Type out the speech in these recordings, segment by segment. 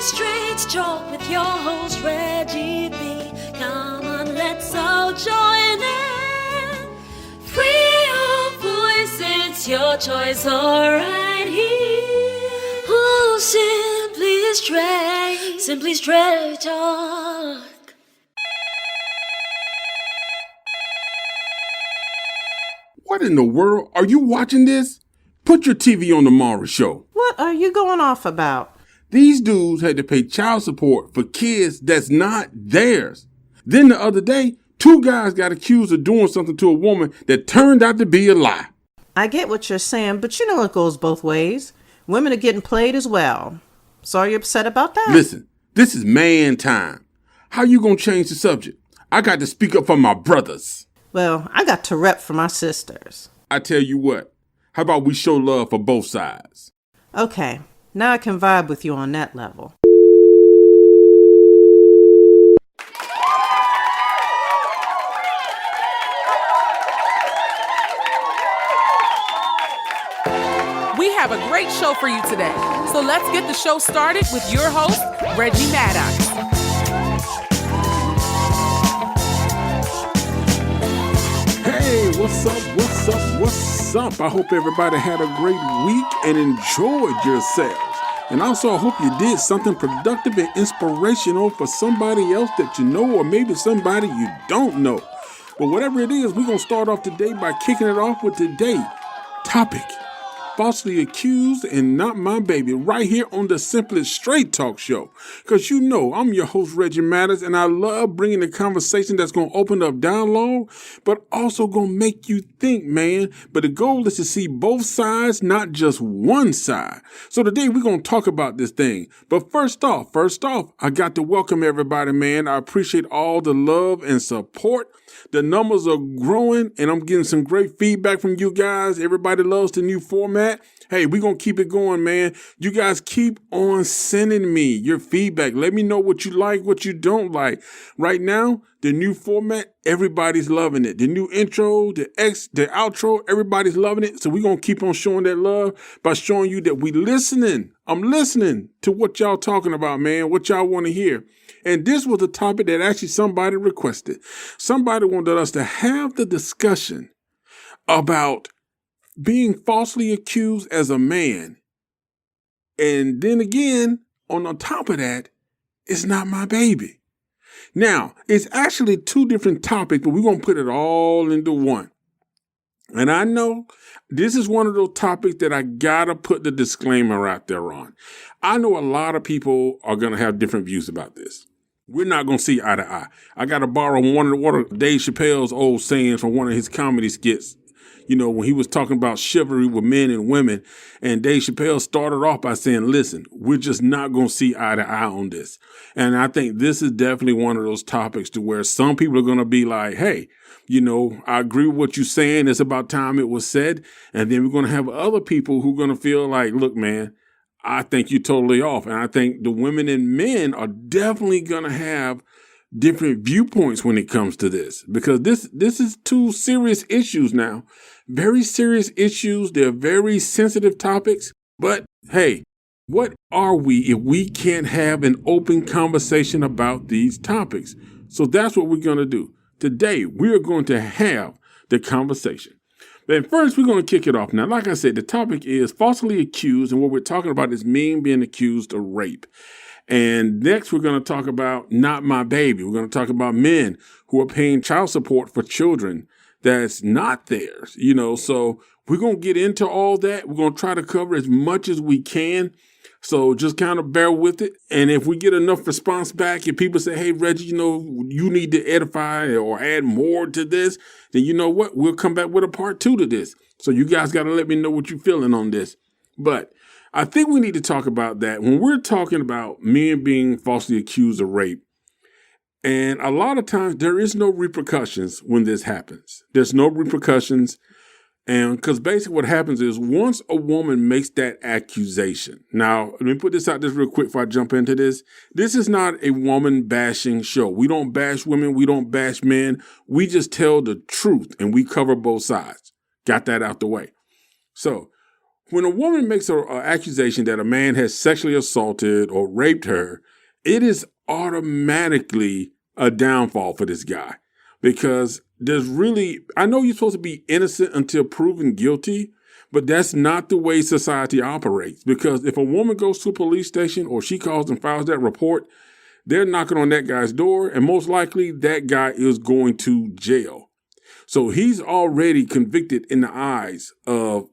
Straight talk with your host Reggie B. Come on, let's all join in. Free your voice, it's your choice, all right here. Oh, simply straight talk. What in the world? Are you watching this? Put your TV on the Maury Show. What are you going off about? These dudes had to pay child support for kids that's not theirs. Then the other day, 2 guys got accused of doing something to a woman that turned out to be a lie. I get what you're saying, but you know it goes both ways. Women are getting played as well. So are you upset about that? Listen, this is man time. How you gonna change the subject? I got to speak up for my brothers. Well, I got to rep for my sisters. I tell you what, how about we show love for both sides? Okay, now I can vibe with you on that level. We have a great show for you today. So let's get the show started with your host, Reggie Maddox. Hey, what's up? I hope everybody had a great week and enjoyed yourselves. And also, I hope you did something productive and inspirational for somebody else that you know or maybe somebody you don't know. But whatever it is, we're going to start off today by kicking it off with today's topic. Falsely accused and not my baby, right here on the Simplest Straight Talk Show. Because you know, I'm your host, Reggie Matters, and I love bringing the conversation that's going to open up dialogue, but also going to make you think, man. But the goal is to see both sides, not just one side. So today we're going to talk about this thing. But first off, I got to welcome everybody, man. I appreciate all the love and support. The numbers are growing, and I'm getting some great feedback from you guys. Everybody loves the new format. Hey, we're going to keep it going, man. You guys keep on sending me your feedback. Let me know what you like, what you don't like. Right now, the new format, everybody's loving it. The new intro, the outro, everybody's loving it. So we're going to keep on showing that love by showing you that we listening. I'm listening to what y'all talking about, man, what y'all want to hear. And this was a topic that actually somebody requested. Somebody wanted us to have the discussion about being falsely accused as a man. And then again, on top of that, it's not my baby. Now, it's actually 2 different topics, but we're going to put it all into one. And I know this is one of those topics that I got to put the disclaimer out there on. I know a lot of people are going to have different views about this. We're not going to see eye to eye. I got to borrow one of Dave Chappelle's old sayings from one of his comedy skits. You know, when he was talking about chivalry with men and women, and Dave Chappelle started off by saying, listen, we're just not going to see eye to eye on this. And I think this is definitely one of those topics to where some people are going to be like, hey, you know, I agree with what you're saying. It's about time it was said. And then we're going to have other people who are going to feel like, look, man, I think you're totally off. And I think the women and men are definitely going to have different viewpoints when it comes to this, because this is 2 serious issues now. Very serious issues. They're very sensitive topics. But hey, what are we if we can't have an open conversation about these topics? So that's what we're going to do. Today, we're going to have the conversation. But first, we're going to kick it off. Now, like I said, the topic is falsely accused, and what we're talking about is men being accused of rape. And next, we're going to talk about not my baby. We're going to talk about men who are paying child support for children that's not theirs, you know. So we're going to get into all that. We're going to try to cover as much as we can. So just kind of bear with it. And if we get enough response back, if people say, hey, Reggie, you know, you need to edify or add more to this, then you know what? We'll come back with a part 2 to this. So you guys got to let me know what you're feeling on this. But I think we need to talk about that when we're talking about men being falsely accused of rape. And a lot of times there is no repercussions when this happens. There's no repercussions. And because basically what happens is once a woman makes that accusation. Now, let me put this out just real quick before I jump into this. This is not a woman bashing show. We don't bash women. We don't bash men. We just tell the truth and we cover both sides. Got that out the way. So When a woman makes an accusation that a man has sexually assaulted or raped her, it is automatically a downfall for this guy, because I know you're supposed to be innocent until proven guilty, but that's not the way society operates. Because if a woman goes to a police station or she calls and files that report, they're knocking on that guy's door, and most likely that guy is going to jail. So he's already convicted in the eyes of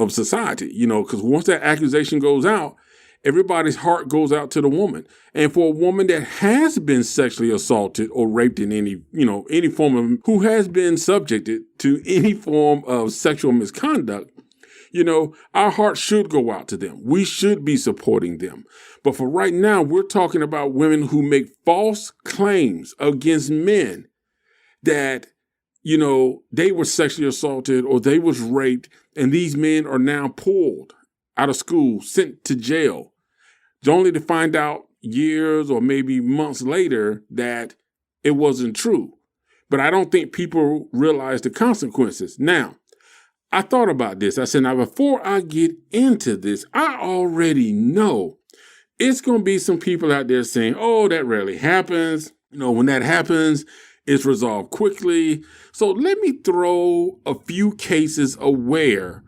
society, because once that accusation goes out, everybody's heart goes out to the woman. And for a woman that has been sexually assaulted or raped in any form of, who has been subjected to any form of sexual misconduct, our heart should go out to them. We should be supporting them. But for right now, we're talking about women who make false claims against men that, they were sexually assaulted or they was raped, and these men are now pulled out of school, sent to jail, only to find out years or maybe months later that it wasn't true. But I don't think people realize the consequences. Now, I thought about this. I said, now, before I get into this, I already know it's going to be some people out there saying, oh, that rarely happens. When that happens, it's resolved quickly. So let me throw a few cases of where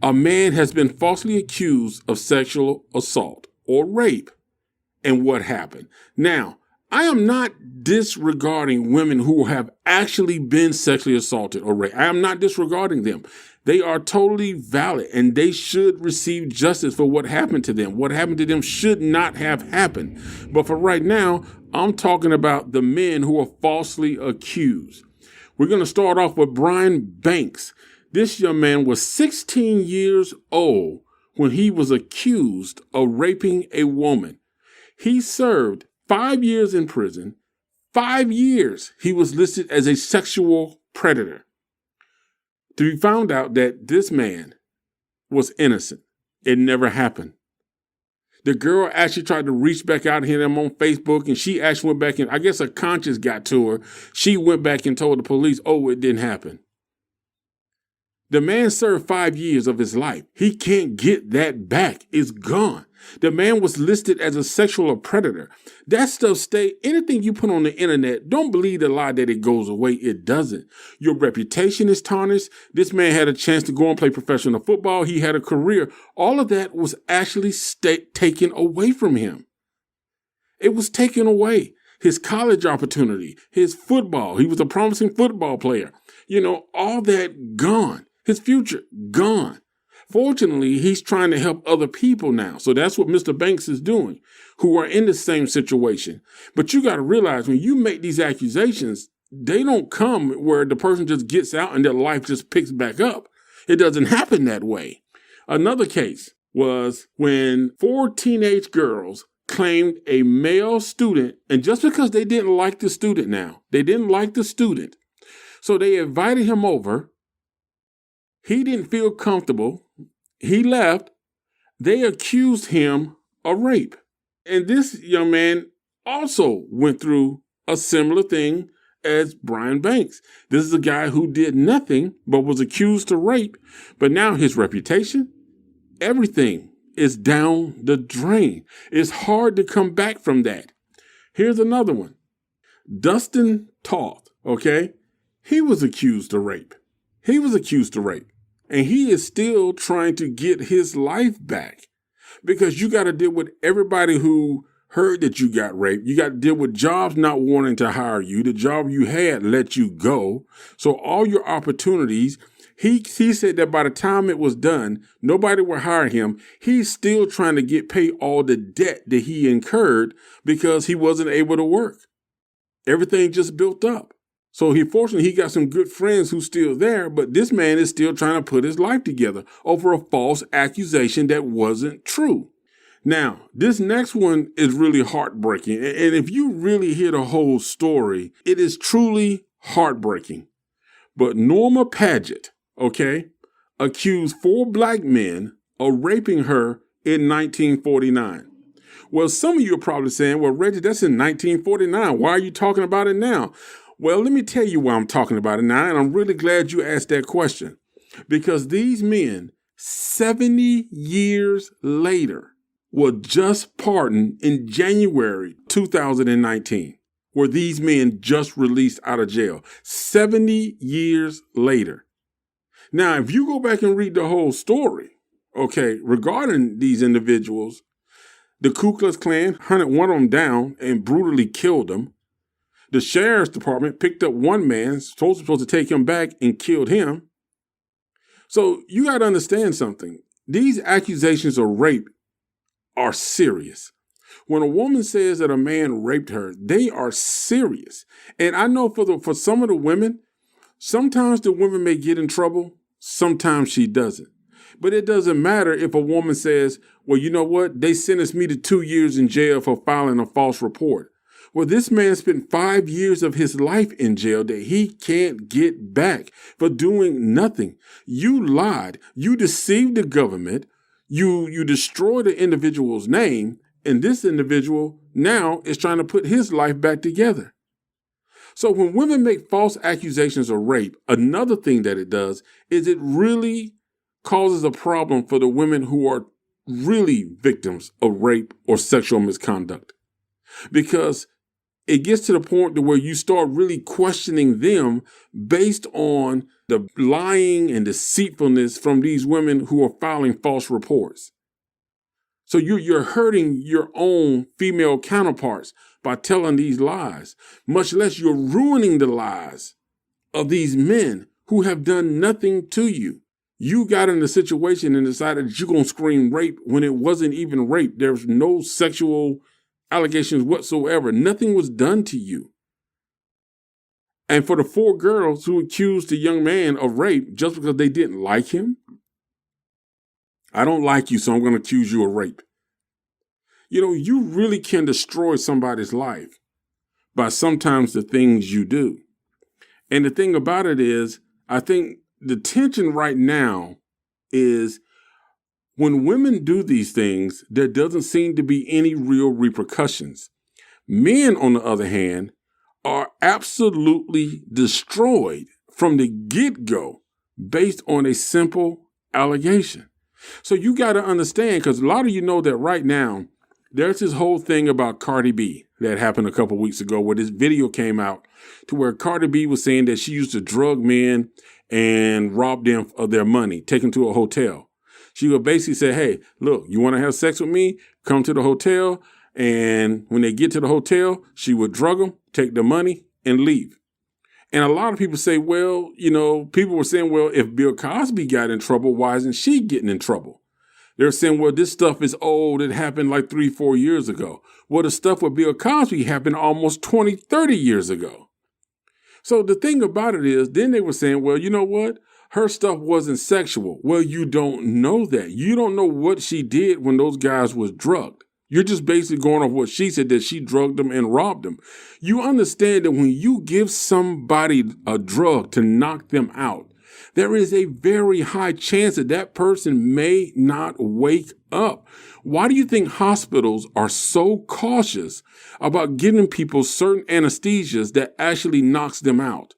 a man has been falsely accused of sexual assault or rape and what happened. Now, I am not disregarding women who have actually been sexually assaulted or raped. I am not disregarding them. They are totally valid and they should receive justice for what happened to them. What happened to them should not have happened. But for right now, I'm talking about the men who are falsely accused. We're going to start off with Brian Banks. This young man was 16 years old when he was accused of raping a woman. He served 5 years in prison. 5 years he was listed as a sexual predator. We found out that this man was innocent. It never happened. The girl actually tried to reach back out to him on Facebook, and she actually went back and I guess her conscience got to her. She went back and told the police, oh, it didn't happen. The man served 5 years of his life. He can't get that back. It's gone. The man was listed as a sexual predator. That stuff anything you put on the internet, don't believe the lie that it goes away. It doesn't. Your reputation is tarnished. This man had a chance to go and play professional football. He had a career. All of that was actually taken away from him. It was taken away. His college opportunity, his football. He was a promising football player. All that gone. His future gone. Fortunately, he's trying to help other people now. So that's what Mr. Banks is doing, who are in the same situation. But you got to realize when you make these accusations, they don't come where the person just gets out and their life just picks back up. It doesn't happen that way. Another case was when 4 teenage girls claimed a male student, and just because they didn't like the student so they invited him over. He didn't feel comfortable. He left. They accused him of rape. And this young man also went through a similar thing as Brian Banks. This is a guy who did nothing but was accused of rape. But now his reputation, everything is down the drain. It's hard to come back from that. Here's another one. Dustin Toth, okay? He was accused of rape. And he is still trying to get his life back, because you got to deal with everybody who heard that you got raped. You got to deal with jobs not wanting to hire you. The job you had let you go. So all your opportunities, he said that by the time it was done, nobody would hire him. He's still trying to pay all the debt that he incurred because he wasn't able to work. Everything just built up. So fortunately, he got some good friends who's still there, but this man is still trying to put his life together over a false accusation that wasn't true. Now, this next one is really heartbreaking. And if you really hear the whole story, it is truly heartbreaking. But Norma Paget, accused 4 black men of raping her in 1949. Well, some of you are probably saying, well, Reggie, that's in 1949. Why are you talking about it now? Well, let me tell you why I'm talking about it now, and I'm really glad you asked that question. Because these men 70 years later, was just pardoned in January 2019, where these men just released out of jail. 70 years later. Now, if you go back and read the whole story, okay, regarding these individuals, the Ku Klux Klan hunted one of them down and brutally killed him. The sheriff's department picked up one man, supposed to take him back, and killed him. So you got to understand something. These accusations of rape are serious. When a woman says that a man raped her, they are serious. And I know for some of the women, sometimes the woman may get in trouble, sometimes she doesn't. But it doesn't matter if a woman says, well, you know what? They sentenced me to 2 years in jail for filing a false report. Well, this man spent 5 years of his life in jail that he can't get back for doing nothing. You lied. You deceived the government. You destroyed the individual's name. And this individual now is trying to put his life back together. So when women make false accusations of rape, another thing that it does is it really causes a problem for the women who are really victims of rape or sexual misconduct. Because it gets to the point to where you start really questioning them based on the lying and deceitfulness from these women who are filing false reports. So you're hurting your own female counterparts by telling these lies, much less you're ruining the lives of these men who have done nothing to you. You got in a situation and decided that you're going to scream rape when it wasn't even rape. There's no sexual allegations whatsoever. Nothing was done to you. And for the 4 girls who accused the young man of rape just because they didn't like him, I don't like you, so I'm going to accuse you of rape. You know, you really can destroy somebody's life by sometimes the things you do. And the thing about it is, I think the tension right now is when women do these things, there doesn't seem to be any real repercussions. Men, on the other hand, are absolutely destroyed from the get-go based on a simple allegation. So you got to understand, because a lot of you know that right now, there's this whole thing about Cardi B that happened a couple weeks ago where this video came out to where Cardi B was saying that she used to drug men and rob them of their money, take them to a hotel. She would basically say, hey, look, you want to have sex with me? Come to the hotel. And when they get to the hotel, she would drug them, take the money, and leave. And a lot of people say, well, you know, people were saying, well, if Bill Cosby got in trouble, why isn't she getting in trouble? They're saying, well, this stuff is old. It happened like 3-4 years ago. Well, the stuff with Bill Cosby happened almost 20-30 years ago. So the thing about it is, then they were saying, well, you know what? Her stuff wasn't sexual. Well, you don't know that. You don't know what she did when those guys was drugged. You're just basically going off what she said, that she drugged them and robbed them. You understand that when you give somebody a drug to knock them out, there is a very high chance that that person may not wake up. Why do you think hospitals are so cautious about giving people certain anesthesias that actually knocks them out?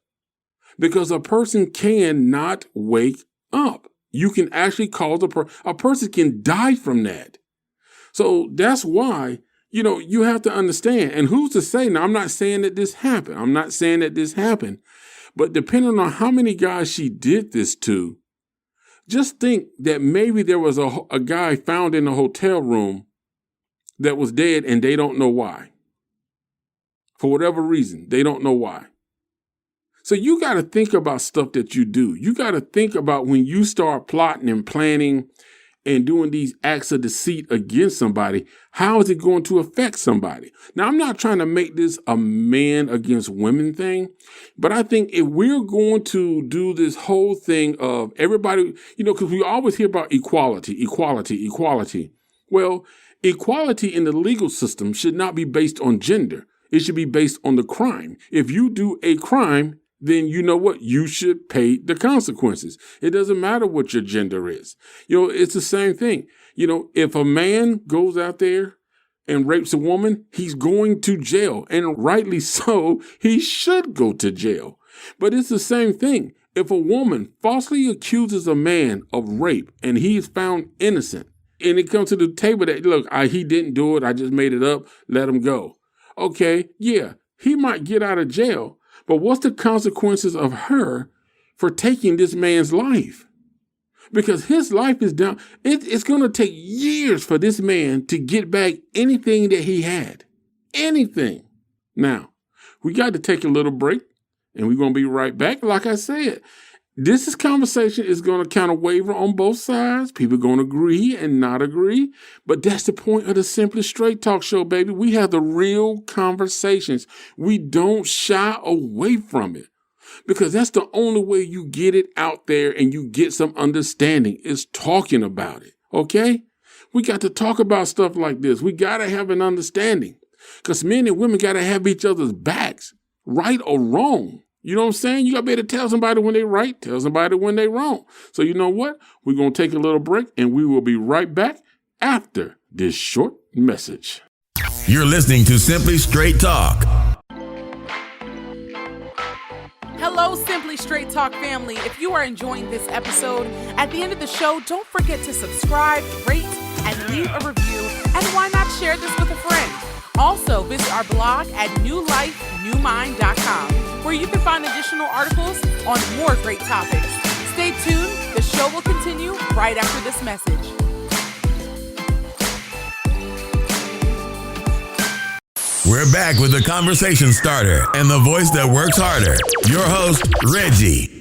Because a person cannot wake up. You can actually cause a person can die from that. So that's why, you know, you have to understand. And who's to say, now I'm not saying that this happened. But depending on how many guys she did this to, just think that maybe there was a guy found in a hotel room that was dead and they don't know why. For whatever reason, they don't know why. So you got to think about stuff that you do. You got to think about when you start plotting and planning and doing these acts of deceit against somebody, how is it going to affect somebody? Now, I'm not trying to make this a man against women thing, but I think if we're going to do this whole thing of everybody, you know, because we always hear about equality. Well, equality in the legal system should not be based on gender. It should be based on the crime. If you do a crime, then you know what? You should pay the consequences. It doesn't matter what your gender is. You know, it's the same thing. You know, if a man goes out there and rapes a woman, he's going to jail. And rightly so, he should go to jail. But it's the same thing. If a woman falsely accuses a man of rape and he is found innocent, and it comes to the table that, look, he didn't do it, I just made it up, let him go. Okay, yeah, he might get out of jail, but what's the consequences of her for taking this man's life? Because his life is down. It's going to take years for this man to get back anything that he had. Anything. Now, we got to take a little break, and we're going to be right back. Like I said, this conversation is going to kind of waver on both sides. People are going to agree and not agree. But that's the point of the Simply Straight Talk show, baby. We have the real conversations. We don't shy away from it. Because that's the only way you get it out there and you get some understanding is talking about it. Okay? We got to talk about stuff like this. We got to have an understanding. Because men and women got to have each other's backs, right or wrong. You know what I'm saying? You got to be able to tell somebody when they're right, tell somebody when they're wrong. So you know what? We're going to take a little break and we will be right back after this short message. You're listening to Simply Straight Talk. Hello, Simply Straight Talk family. If you are enjoying this episode, at the end of the show, don't forget to subscribe, rate, and leave a review. And why not share this with a friend? Also, visit our blog at newlifenewmind.com, where you can find additional articles on more great topics. Stay tuned. The show will continue right after this message. We're back with the conversation starter and the voice that works harder. Your host, Reggie.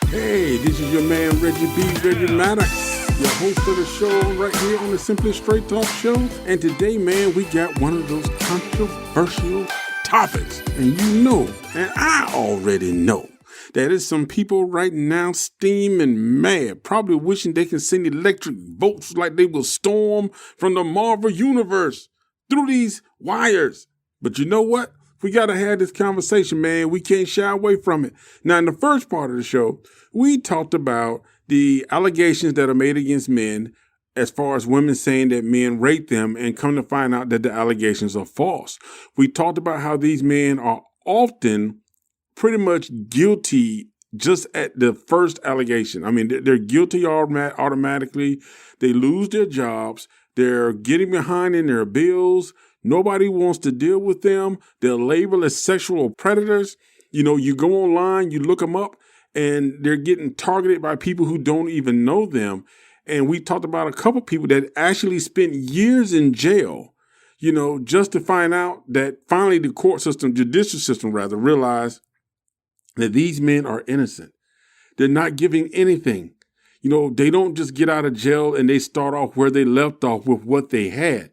Hey, this is your man, Reggie B. Reggie Maddox, your host of the show right here on the Simply Straight Talk show. And today, man, we got one of those controversial topics. And you know, and I already know, that is some people right now steaming mad, probably wishing they can send electric bolts like they will storm from the Marvel universe through these wires. But you know what? We got to have this conversation, man. We can't shy away from it. Now, in the first part of the show, we talked about the allegations that are made against men as far as women saying that men rape them and come to find out that the allegations are false. We talked about how these men are often pretty much guilty just at the first allegation. I mean, they're guilty automatically. They lose their jobs. They're getting behind in their bills. Nobody wants to deal with them. They're labeled as sexual predators. You know, you go online, you look them up, and they're getting targeted by people who don't even know them. And we talked about a couple people that actually spent years in jail, you know, just to find out that finally the court system, judicial system rather, realized that these men are innocent. They're not giving anything. You know, they don't just get out of jail and they start off where they left off with what they had.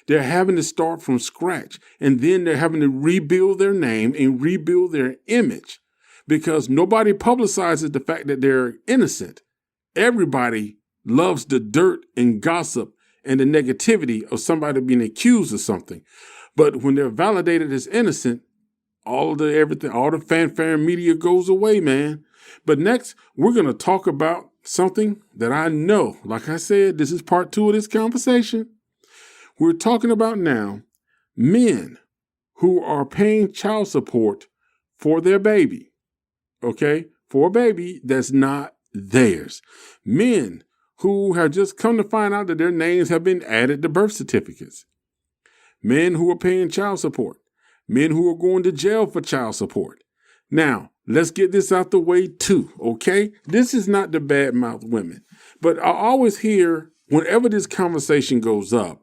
They're having to start from scratch, and then they're having to rebuild their name and rebuild their image because nobody publicizes the fact that they're innocent. Everybody loves the dirt and gossip and the negativity of somebody being accused of something. But when they're validated as innocent, all the fanfare and media goes away, man. But next, we're going to talk about something that I know, like I said, this is part 2 of this conversation. We're talking about now men who are paying child support for their baby, okay? For a baby that's not theirs. Men who have just come to find out that their names have been added to birth certificates. Men who are paying child support. Men who are going to jail for child support. Now, let's get this out the way too, okay? This is not to badmouth women, but I always hear whenever this conversation goes up,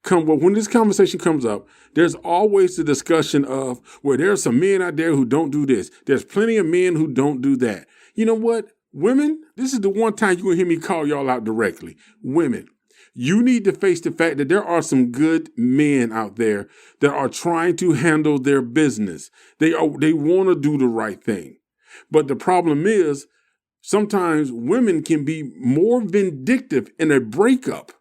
when this conversation comes up, there's always the discussion of, well, there are some men out there who don't do this. There's plenty of men who don't do that. You know what? Women, this is the one time you're going to hear me call y'all out directly. Women, you need to face the fact that there are some good men out there that are trying to handle their business. They want to do the right thing. But the problem is sometimes women can be more vindictive in a breakup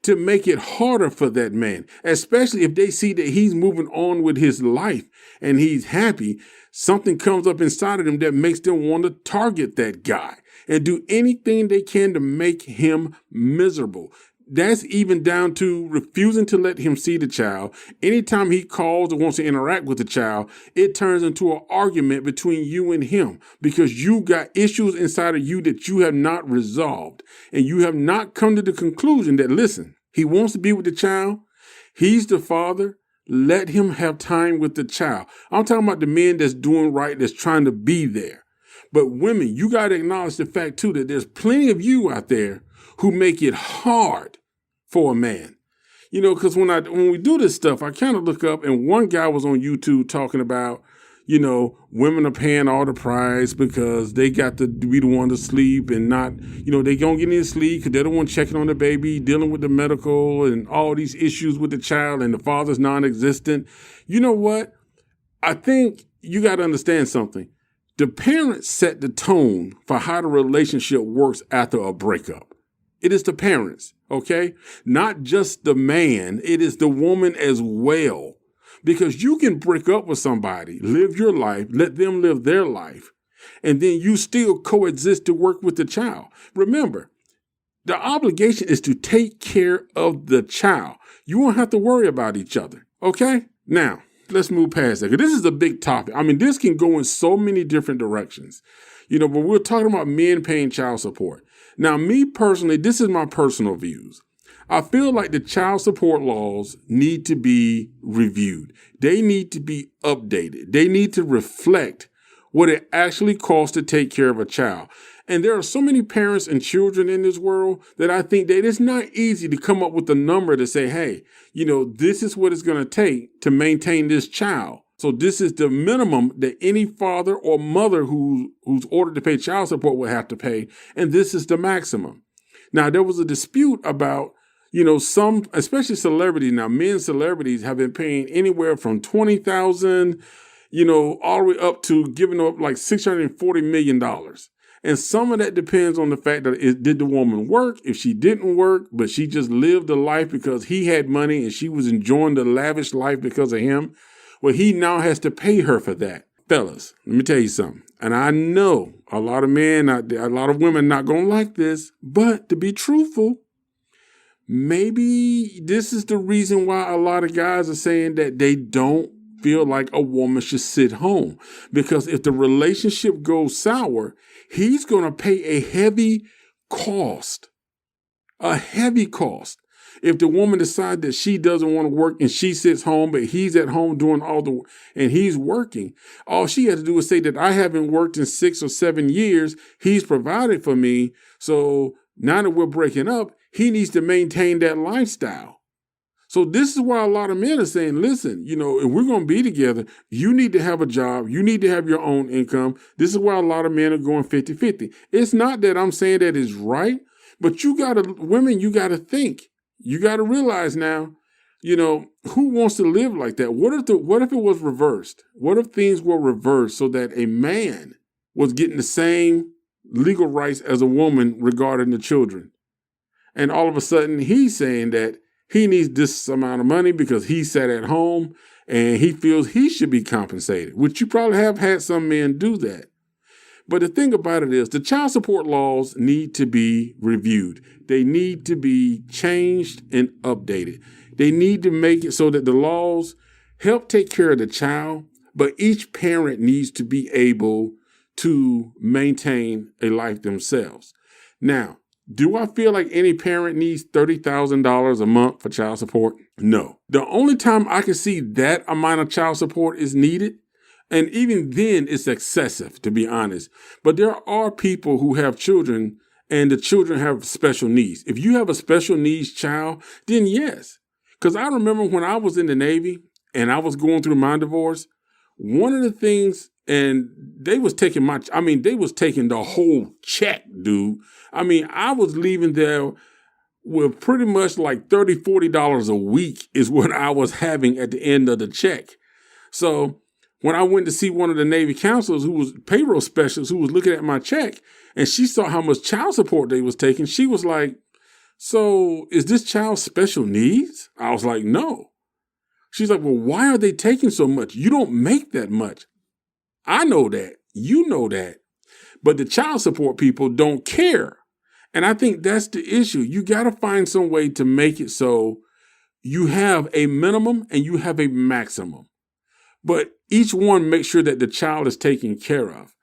to make it harder for that man, especially if they see that he's moving on with his life and he's happy. Something comes up inside of them that makes them want to target that guy and do anything they can to make him miserable. That's even down to refusing to let him see the child. Anytime he calls or wants to interact with the child, it turns into an argument between you and him because you got issues inside of you that you have not resolved. And you have not come to the conclusion that, listen, he wants to be with the child. He's the father. Let him have time with the child. I'm talking about the men that's doing right, that's trying to be there. But women, you got to acknowledge the fact, too, that there's plenty of you out there who make it hard for a man. You know, because when we do this stuff, I kind of look up, and one guy was on YouTube talking about, you know, women are paying all the price because they got to be the one to sleep and not, you know, they don't get any sleep because they're the one checking on the baby, dealing with the medical and all these issues with the child, and the father's non-existent. You know what? I think you got to understand something. The parents set the tone for how the relationship works after a breakup. It is the parents, okay? Not just the man. It is the woman as well. Because you can break up with somebody, live your life, let them live their life, and then you still coexist to work with the child. Remember, the obligation is to take care of the child. You won't have to worry about each other, okay? Now, let's move past that, because this is a big topic. I mean, this can go in so many different directions, you know, but we're talking about men paying child support. Now, me personally, this is my personal views. I feel like the child support laws need to be reviewed. They need to be updated. They need to reflect what it actually costs to take care of a child. And there are so many parents and children in this world that I think that it's not easy to come up with a number to say, hey, you know, this is what it's going to take to maintain this child. So this is the minimum that any father or mother who's ordered to pay child support will have to pay. And this is the maximum. Now, there was a dispute about, you know, some, especially celebrities. Now, men celebrities have been paying anywhere from $20,000, you know, all the way up to giving up like $640 million. And some of that depends on the fact that did the woman work? If she didn't work, but she just lived a life because he had money and she was enjoying the lavish life because of him, well, he now has to pay her for that. Fellas, let me tell you something. And I know a lot of men out there, a lot of women not going to like this, but to be truthful, maybe this is the reason why a lot of guys are saying that they don't feel like a woman should sit home. Because if the relationship goes sour, he's going to pay a heavy cost. A heavy cost. If the woman decides that she doesn't want to work and she sits home, but he's at home doing and he's working, all she has to do is say that I haven't worked in 6 or 7 years. He's provided for me. So now that we're breaking up, he needs to maintain that lifestyle. So this is why a lot of men are saying, listen, you know, if we're going to be together, you need to have a job. You need to have your own income. This is why a lot of men are going 50-50. It's not that I'm saying that is right, but women, you got to think. You got to realize now, you know, who wants to live like that? What if it was reversed? What if things were reversed so that a man was getting the same legal rights as a woman regarding the children? And all of a sudden he's saying that he needs this amount of money because he sat at home and he feels he should be compensated, which you probably have had some men do that. But the thing about it is the child support laws need to be reviewed. They need to be changed and updated. They need to make it so that the laws help take care of the child, but each parent needs to be able to maintain a life themselves. Now, do I feel like any parent needs $30,000 a month for child support? No. The only time I can see that amount of child support is needed, and even then it's excessive, to be honest. But there are people who have children and the children have special needs. If you have a special needs child, then yes. Because I remember when I was in the Navy and I was going through my divorce, one of the things, and they was taking the whole check, dude. I mean, I was leaving there with pretty much like $30, $40 a week is what I was having at the end of the check. So when I went to see one of the Navy counselors who was payroll specialist who was looking at my check and she saw how much child support they was taking, she was like, so is this child special needs? I was like, no. She's like, well, why are they taking so much? You don't make that much. I know that. You know that. But the child support people don't care. And I think that's the issue. You got to find some way to make it so you have a minimum and you have a maximum. But each one makes sure that the child is taken care of.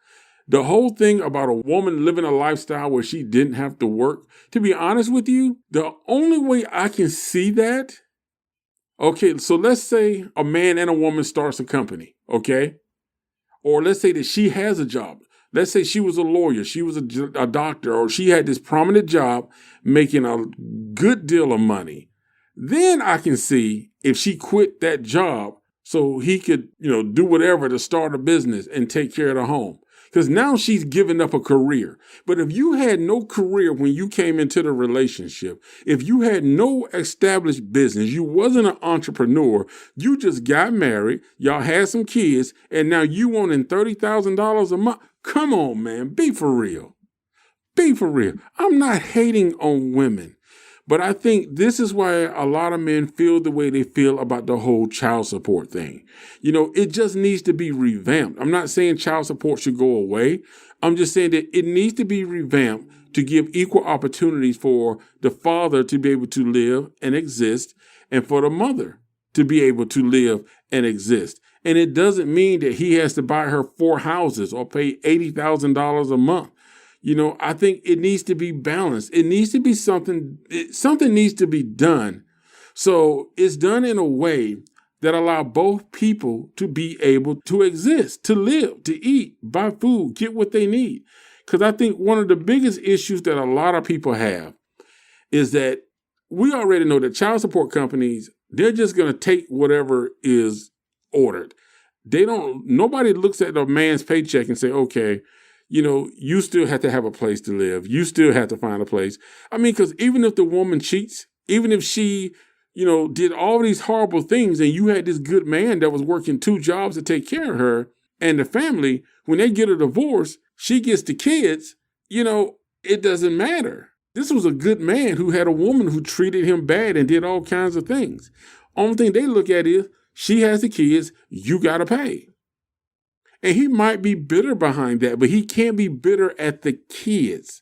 The whole thing about a woman living a lifestyle where she didn't have to work, to be honest with you, the only way I can see that, okay, so let's say a man and a woman starts a company, okay? Or let's say that she has a job. Let's say she was a lawyer, she was a doctor, or she had this prominent job making a good deal of money. Then I can see if she quit that job so he could, do whatever to start a business and take care of the home. Because now she's given up a career. But if you had no career when you came into the relationship, if you had no established business, you wasn't an entrepreneur, you just got married, y'all had some kids, and now you wanting $30,000 a month. Come on, man, be for real. Be for real. I'm not hating on women. But I think this is why a lot of men feel the way they feel about the whole child support thing. It just needs to be revamped. I'm not saying child support should go away. I'm just saying that it needs to be revamped to give equal opportunities for the father to be able to live and exist and for the mother to be able to live and exist. And it doesn't mean that he has to buy her 4 houses or pay $80,000 a month. I think it needs to be balanced. It needs to be something needs to be done. So it's done in a way that allow both people to be able to exist, to live, to eat, buy food, get what they need. Because I think one of the biggest issues that a lot of people have is that we already know that child support companies, they're just going to take whatever is ordered. Nobody looks at a man's paycheck and say, okay, you still have to have a place to live. You still have to find a place. I mean, because even if the woman cheats, even if she, did all these horrible things and you had this good man that was working 2 jobs to take care of her and the family, when they get a divorce, she gets the kids, it doesn't matter. This was a good man who had a woman who treated him bad and did all kinds of things. Only thing they look at is she has the kids, you got to pay. And he might be bitter behind that, but he can't be bitter at the kids.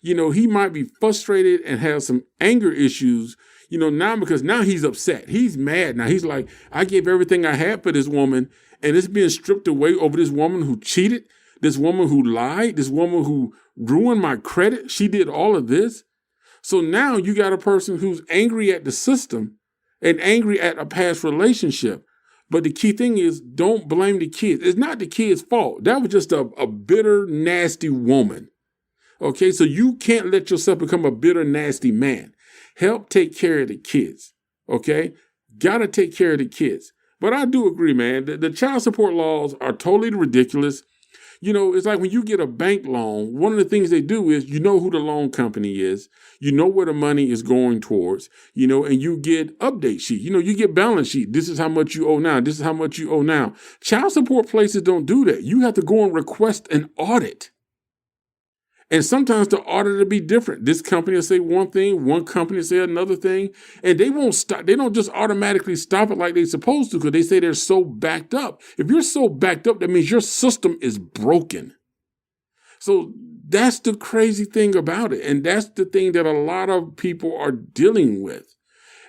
He might be frustrated and have some anger issues, now because now he's upset. He's mad now. He's like, I gave everything I had for this woman, and it's being stripped away over this woman who cheated, this woman who lied, this woman who ruined my credit. She did all of this. So now you got a person who's angry at the system and angry at a past relationship. But the key thing is, don't blame the kids. It's not the kid's fault. That was just a bitter, nasty woman. Okay, so you can't let yourself become a bitter, nasty man. Help take care of the kids. Okay, gotta take care of the kids. But I do agree, man. The child support laws are totally ridiculous. It's like when you get a bank loan, one of the things they do is who the loan company is, where the money is going towards, and you get update sheet, you get balance sheet. This is how much you owe now. This is how much you owe now. Child support places don't do that. You have to go and request an audit. And sometimes the audit will be different. This company will say one thing, one company will say another thing, and they won't stop. They don't just automatically stop it like they're supposed to because they say they're so backed up. If you're so backed up, that means your system is broken. So that's the crazy thing about it. And that's the thing that a lot of people are dealing with.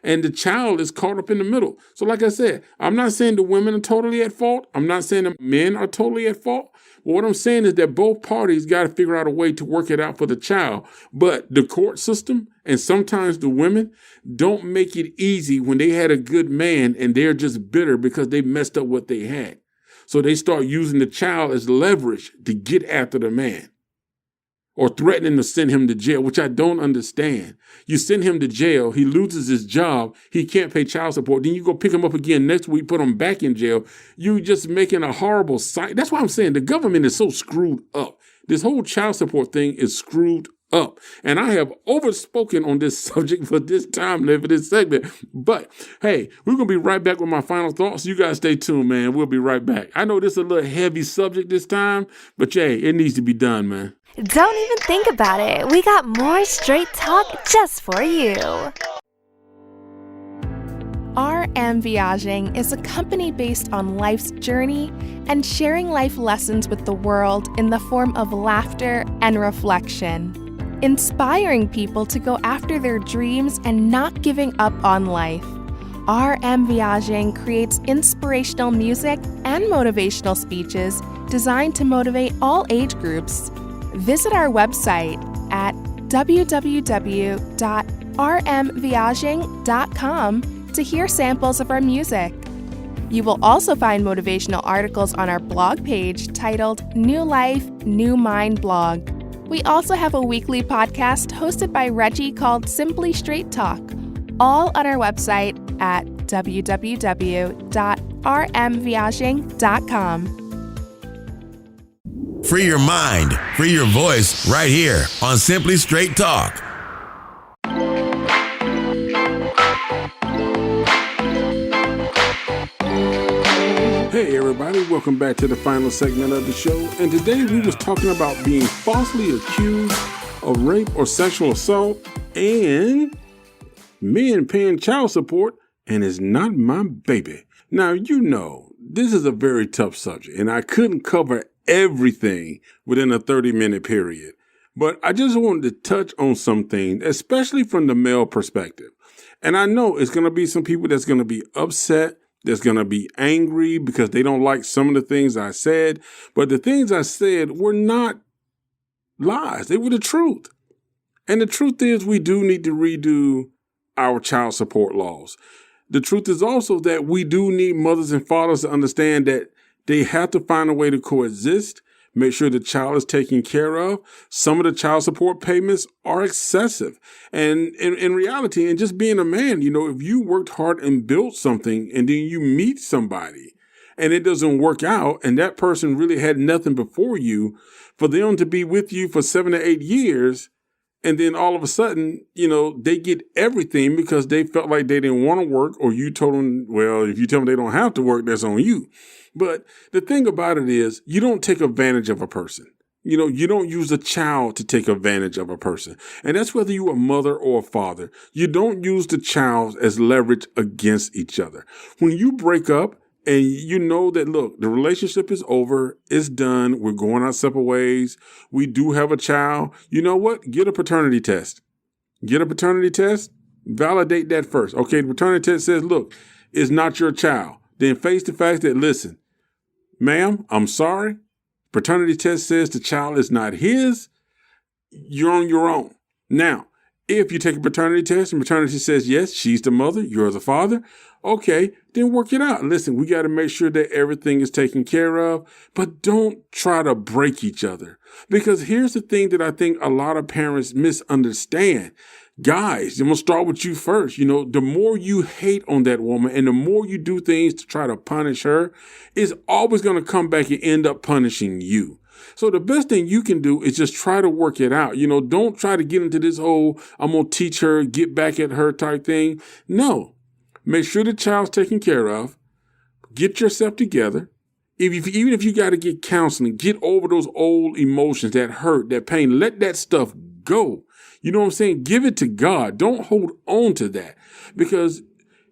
And the child is caught up in the middle. So like I said, I'm not saying the women are totally at fault. I'm not saying the men are totally at fault. But what I'm saying is that both parties got to figure out a way to work it out for the child. But the court system and sometimes the women don't make it easy when they had a good man and they're just bitter because they messed up what they had. So they start using the child as leverage to get after the man. Or threatening to send him to jail, which I don't understand. You send him to jail, he loses his job, he can't pay child support, then you go pick him up again next week, put him back in jail. You just making a horrible sight. That's why I'm saying the government is so screwed up. This whole child support thing is screwed up. And I have overspoken on this subject for this time, for this segment. But hey, we're going to be right back with my final thoughts. You guys stay tuned, man. We'll be right back. I know this is a little heavy subject this time, but hey, it needs to be done, man. Don't even think about it. We got more straight talk just for you. RM Viaging is a company based on life's journey and sharing life lessons with the world in the form of laughter and reflection. inspiring people to go after their dreams and not giving up on life. RM Viaging creates inspirational music and motivational speeches designed to motivate all age groups. Visit our website at www.rmviaging.com to hear samples of our music. You will also find motivational articles on our blog page titled New Life, New Mind Blog. We also have a weekly podcast hosted by Reggie called Simply Straight Talk, all on our website at www.rmviaging.com. Free your mind, free your voice right here on Simply Straight Talk. Hey everybody, welcome back to the final segment of the show. And today we was talking about being falsely accused of rape or sexual assault and men paying child support and it's not my baby. Now, you know, this is a very tough subject and I couldn't cover everything within a 30-minute period. But I just wanted to touch on some things, especially from the male perspective. And I know it's going to be some people that's going to be upset, that's going to be angry because they don't like some of the things I said. But the things I said were not lies. They were the truth. And the truth is we do need to redo our child support laws. The truth is also that we do need mothers and fathers to understand that they have to find a way to coexist, make sure the child is taken care of. Some of the child support payments are excessive. And in reality, and just being a man, you know, if you worked hard and built something and then you meet somebody and it doesn't work out and that person really had nothing before you, for them to be with you for 7 to 8 years, and then all of a sudden, you know, they get everything because they felt like they didn't want to work, or you told them, well, if you tell them they don't have to work, that's on you. But the thing about it is you don't take advantage of a person. You know, you don't use a child to take advantage of a person. And that's whether you're a mother or a father. You don't use the child as leverage against each other. When you break up and you know that, look, the relationship is over, it's done, we're going our separate ways, we do have a child, you know what? Get a paternity test. Get a paternity test, validate that first. Okay, the paternity test says, look, it's not your child. Then face the fact that, listen, ma'am, I'm sorry. Paternity test says the child is not his. You're on your own. Now, if you take a paternity test and paternity says, yes, she's the mother, you're the father, okay, then work it out. Listen, we got to make sure that everything is taken care of, but don't try to break each other. Because here's the thing that I think a lot of parents misunderstand. Guys, I'm going to start with you first. You know, the more you hate on that woman and the more you do things to try to punish her, it's always going to come back and end up punishing you. So the best thing you can do is just try to work it out. You know, don't try to get into this whole, I'm going to teach her, get back at her type thing. No, make sure the child's taken care of. Get yourself together. Even if you got to get counseling, get over those old emotions, that hurt, that pain, let that stuff go. You know what I'm saying? Give it to God. Don't hold on to that, because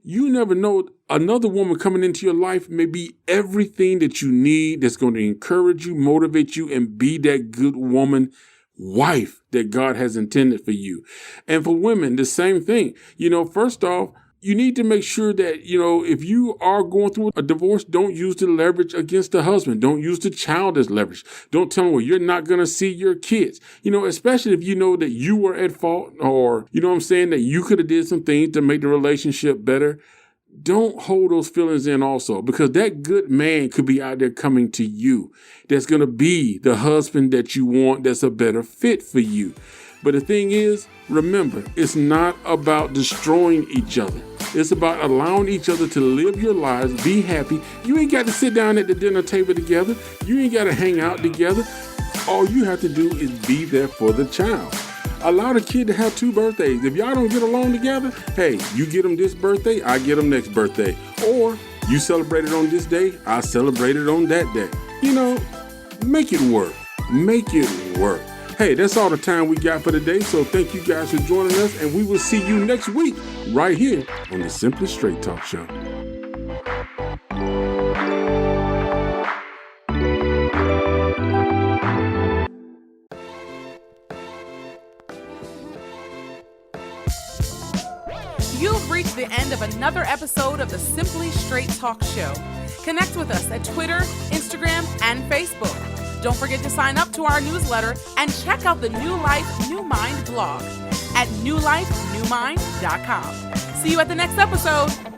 you never know, another woman coming into your life may be everything that you need, that's going to encourage you, motivate you, and be that good woman, wife that God has intended for you. And for women, the same thing. You know, first off, you need to make sure that, you know, if you are going through a divorce, don't use the leverage against the husband. Don't use the child as leverage. Don't tell them, well, you're not going to see your kids. You know, especially if you know that you were at fault, or, you know what I'm saying, that you could have did some things to make the relationship better. Don't hold those feelings in also, because that good man could be out there coming to you. That's going to be the husband that you want, that's a better fit for you. But the thing is, remember, it's not about destroying each other. It's about allowing each other to live your lives, be happy. You ain't got to sit down at the dinner table together. You ain't got to hang out together. All you have to do is be there for the child. Allow the kid to have 2 birthdays. If y'all don't get along together, hey, you get them this birthday, I get them next birthday. Or you celebrate it on this day, I celebrate it on that day. You know, make it work. Make it work. Hey, that's all the time we got for today. So thank you guys for joining us, and we will see you next week right here on the Simply Straight Talk Show. You've reached the end of another episode of the Simply Straight Talk Show. Connect with us at Twitter, Instagram, and Facebook. Don't forget to sign up to our newsletter and check out the New Life, New Mind blog at newlifenewmind.com. See you at the next episode.